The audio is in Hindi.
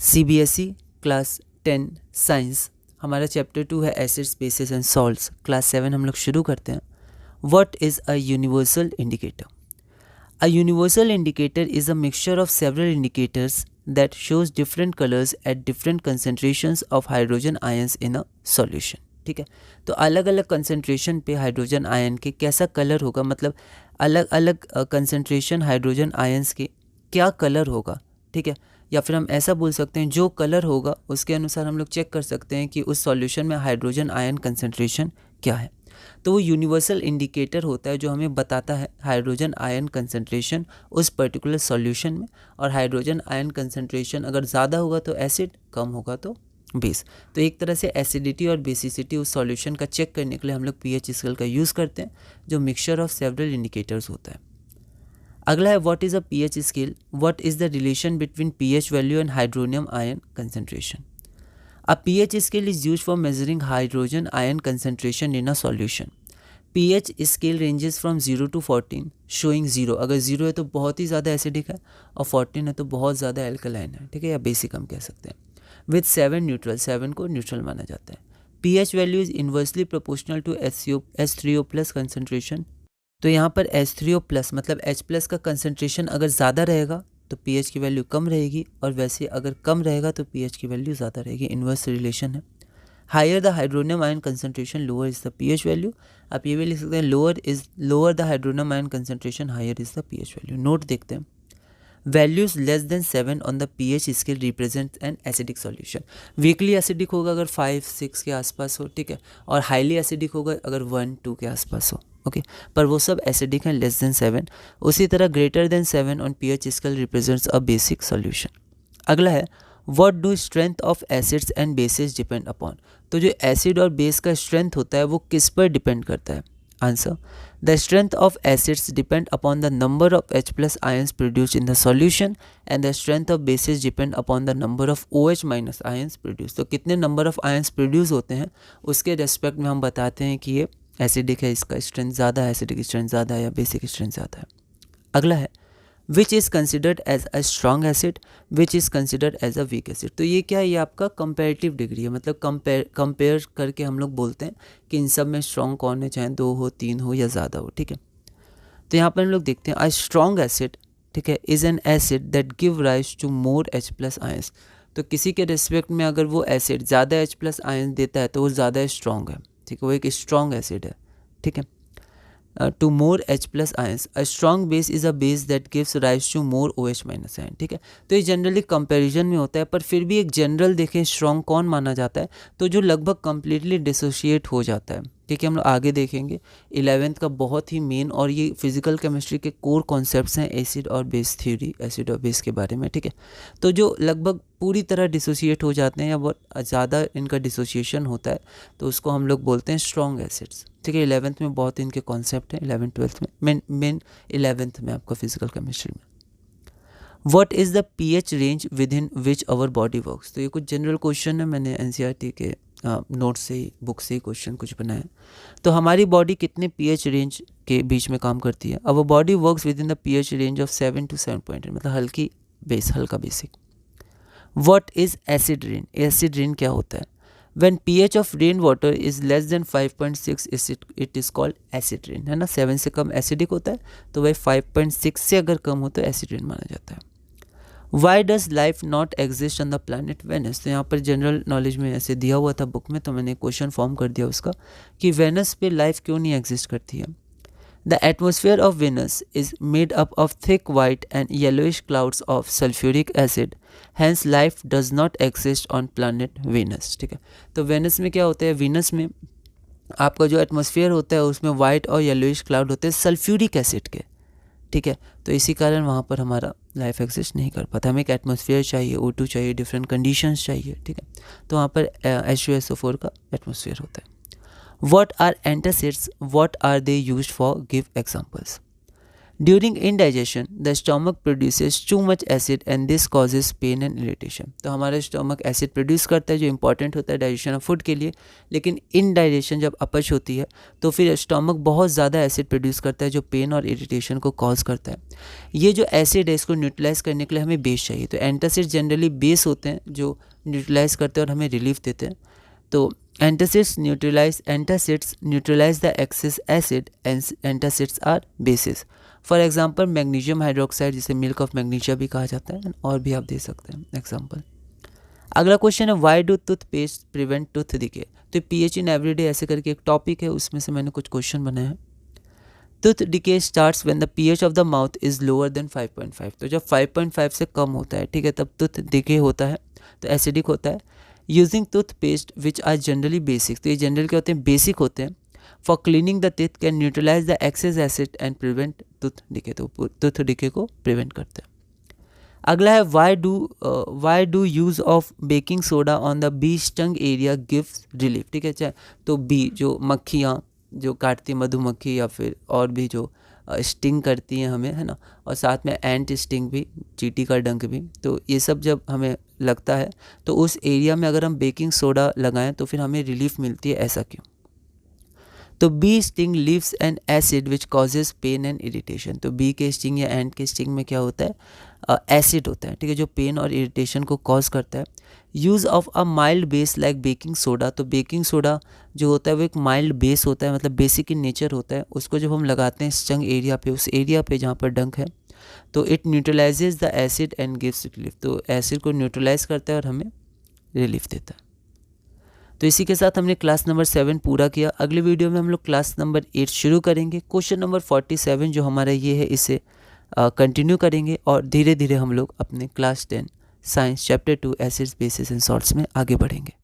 CBSE क्लास 10 साइंस, हमारा चैप्टर 2 है acids bases and salts. Class 7 हम लोग शुरू करते हैं। What is a universal indicator? A universal indicator is a mixture of several indicators that shows different colors at different concentrations of hydrogen ions in a solution। ठीक है, तो अलग अलग कंसनट्रेशन पे हाइड्रोजन आयन के कैसा कलर होगा, मतलब अलग अलग कंसनट्रेशन हाइड्रोजन आयंस के क्या कलर होगा। ठीक है, या फिर हम ऐसा बोल सकते हैं जो कलर होगा उसके अनुसार हम लोग चेक कर सकते हैं कि उस सॉल्यूशन में हाइड्रोजन आयन कंसनट्रेशन क्या है। तो वो यूनिवर्सल इंडिकेटर होता है जो हमें बताता है हाइड्रोजन आयन कंसंट्रेशन उस पर्टिकुलर सॉल्यूशन में, और हाइड्रोजन आयन कंसंट्रेशन अगर ज़्यादा होगा तो एसिड, कम होगा तो बेस। तो एक तरह से एसिडिटी और बेसिसिटी उस सॉल्यूशन का चेक करने के लिए हम लोग पीएच स्केल का यूज़ करते हैं, जो मिक्सचर ऑफ सेवरल इंडिकेटर्स होता है। अगला है what is a pH scale? What is the relation between pH value and hydronium ion concentration? A pH scale is used for measuring hydrogen ion concentration in a solution. pH scale ranges from 0 to 14, showing 0 अगर 0 है तो बहुत ही ज़्यादा एसिडिक है, और 14 है तो बहुत ज़्यादा एल्कलाइन है। ठीक है, या बेसिक हम कह सकते हैं। विथ 7 न्यूट्रल, 7 को न्यूट्रल माना जाता है। pH value is inversely proportional to H3O plus concentration. तो यहाँ पर H3O प्लस मतलब H प्लस का कंसनट्रेशन अगर ज़्यादा रहेगा तो पीएच की वैल्यू कम रहेगी, और वैसे अगर कम रहेगा तो पीएच की वैल्यू ज़्यादा रहेगी। इन्वर्स रिलेशन है। Higher the hydronium ion concentration lower is the pH value. आप ये भी लिख सकते हैं lower the hydronium ion concentration higher is the pH value. Note देखते हैं, values less than 7 on the pH scale represent an acidic solution. Weakly acidic होगा अगर 5-6 के आसपास हो, ठीक है, और हाईली एसिडिक होगा अगर 1-2 के आसपास हो। ओके, पर वो सब एसिडिक हैं लेस देन 7। उसी तरह greater than 7 on pH scale represents a basic solution. अगला है what do strength of acids and bases depend upon? तो जो एसिड और बेस का स्ट्रेंथ होता है वो किस पर डिपेंड करता है? Answer, the strength of acids depend upon the number of H plus ions produced in the solution, and the strength of basis depend upon the number of OH minus ions produce. तो कितने नंबर ऑफ आयंस प्रोड्यूस होते हैं उसके रेस्पेक्ट में हम बताते हैं कि ये एसिडिक है, इसका स्ट्रेंथ ज़्यादा है, एसिडिक स्ट्रेंथ ज़्यादा है या बेसिक स्ट्रेंथ ज़्यादा है। अगला है which is considered as a strong acid, which is considered as a weak acid. तो ये क्या है? ये आपका कंपेरेटिव डिग्री है, मतलब कंपेयर करके हम लोग बोलते हैं कि इन सब में स्ट्रॉन्ग कौन है, चाहे 2 हो, 3 हो या ज़्यादा हो। ठीक है, तो यहाँ पर हम लोग देखते हैं अ स्ट्रॉन्ग एसिड, ठीक है, is an acid that give rise to more H plus ions. तो किसी के रिस्पेक्ट में अगर वो एसिड ज़्यादा H प्लस आयंस देता है तो वो ज़्यादा स्ट्रॉन्ग है। ठीक है, वो एक स्ट्रॉन्ग एसिड है। ठीक है, to more H plus ions, a strong base is a base that gives rise to more OH minus ion। ठीक है, तो ये जनरली कंपैरिजन में होता है, पर फिर भी एक जनरल देखें स्ट्रॉन्ग कौन माना जाता है, तो जो लगभग कंप्लीटली डिसोशिएट हो जाता है। ठीक है, हम लोग आगे देखेंगे 11th का बहुत ही मेन, और ये फिजिकल केमिस्ट्री के कोर कॉन्सेप्ट्स हैं एसिड और बेस थ्योरी, एसिड और बेस के बारे में। ठीक है, तो जो लगभग पूरी तरह डिसोशिएट हो जाते हैं या बहुत ज़्यादा इनका डिसोसिएशन होता है तो उसको हम लोग बोलते हैं स्ट्रॉन्ग एसिड्स। ठीक है, 11th में बहुत इनके कॉन्सेप्ट हैं, 11th-12th में, मेन 11th में आपका फिजिकल केमिस्ट्री में। What is the pH range within which our body works? तो ये कुछ जनरल क्वेश्चन है, मैंने एनसीईआरटी के नोट से ही, बुक से ही क्वेश्चन कुछ बनाए। तो हमारी बॉडी कितने पीएच रेंज के बीच में काम करती है? Our body works with in the pH range of 7 to 7.8, मतलब हल्की बेस, हल्का basic. What is acid rain? Acid rain क्या होता है? When pH of rain water is less than 5.6 it is called acid rain, है ना। 7 से कम एसिडिक होता है, तो वही 5.6 से अगर कम हो तो एसिड रेन माना जाता है। Why does life not exist on the planet Venus? तो यहाँ पर जनरल नॉलेज में ऐसे दिया हुआ था बुक में, तो मैंने क्वेश्चन फॉर्म कर दिया उसका कि वेनस पे लाइफ क्यों नहीं एग्जिस्ट करती है। The atmosphere of Venus is made up of thick white and yellowish clouds of sulfuric acid. Hence, life does not exist on planet Venus. ठीक है, तो वेनस में क्या होता है? वीनस में आपका जो एटमॉस्फेयर होता है उसमें वाइट और येलोइश क्लाउड होते हैं सल्फ्यूरिक एसिड के। ठीक है, तो इसी कारण वहाँ पर हमारा लाइफ एग्जिस्ट नहीं कर पाता। हमें एक एटमॉस्फेयर चाहिए, O2 चाहिए, डिफरेंट कंडीशंस चाहिए। ठीक है, तो वहाँ पर H2SO4 का एटमॉस्फेयर होता है। What are antacids? What are they used for? Give examples. During indigestion the stomach produces too much acid and this causes pain and irritation. तो हमारा स्टमक एसिड प्रोड्यूस करता है जो इंपॉर्टेंट होता है डाइजेशन ऑफ फूड के लिए, लेकिन इनडाइजेशन जब अपच होती है तो फिर स्टमक बहुत ज़्यादा एसिड प्रोड्यूस करता है जो पेन और इरिटेशन को कॉज करता है। ये जो एसिड है इसको न्यूट्रलाइज करने के लिए हमें बेस चाहिए। तो एंटासिड जनरली बेस होते हैं जो न्यूट्रलाइज करते हैं और हमें रिलीफ देते हैं। तो antacids neutralise the excess acid and antacids are bases. For example magnesium hydroxide, जिसे मिल्क ऑफ मैग्नीशिया भी कहा जाता है, और भी आप दे सकते हैं एग्जाम्पल। अगला क्वेश्चन है why do toothpaste prevent tooth decay. तो पीएच इन एवरीडे ऐसे करके एक टॉपिक है, उसमें से मैंने कुछ क्वेश्चन बनाए हैं। Tooth decay starts when the pH of the mouth is lower than 5.5। तो जब 5.5 से कम होता है, ठीक है, तब टूथ डिके होता है, तो एसिडिक होता है। Using toothpaste which are generally basic, तो ये जनरल क्या होते हैं, बेसिक होते हैं। For cleaning the teeth can neutralise the excess acid and prevent tooth decay, तो टूथ डिके को प्रिवेंट करते हैं। अगला है why do use of baking soda on the bee stung area gives relief. ठीक है, चाहे तो बी जो मक्खियाँ जो काटती मधुमक्खी या फिर और भी जो स्टिंग करती हैं हमें, है ना, और साथ में एंट स्टिंग भी, चींटी का डंक भी, तो ये सब जब हमें लगता है तो उस एरिया में अगर हम बेकिंग सोडा लगाएं तो फिर हमें रिलीफ मिलती है। ऐसा क्यों? तो bee sting leaves an acid which causes pain and irritation. तो बी के स्टिंग या एंट के स्टिंग में क्या होता है, एसिड होता है, ठीक है, जो पेन और इरिटेशन को कॉज करता है। Use of a mild base like baking soda. तो बेकिंग सोडा जो होता है वो एक माइल्ड बेस होता है, मतलब बेसिक इन नेचर होता है। उसको जब हम लगाते हैं स्टंग एरिया पे, उस एरिया पे जहाँ पर डंक है, तो it न्यूट्रलाइजेज the acid and gives relief. तो एसिड को न्यूट्रलाइज करता है और हमें रिलीफ देता है। तो इसी के साथ हमने क्लास नंबर 7 पूरा किया। अगले वीडियो में हम लोग क्लास नंबर 8 शुरू करेंगे। क्वेश्चन नंबर 47 जो हमारा ये है, इसे कंटिन्यू करेंगे और धीरे धीरे हम लोग अपने class 10 science chapter 2 acids bases and salts में आगे बढ़ेंगे।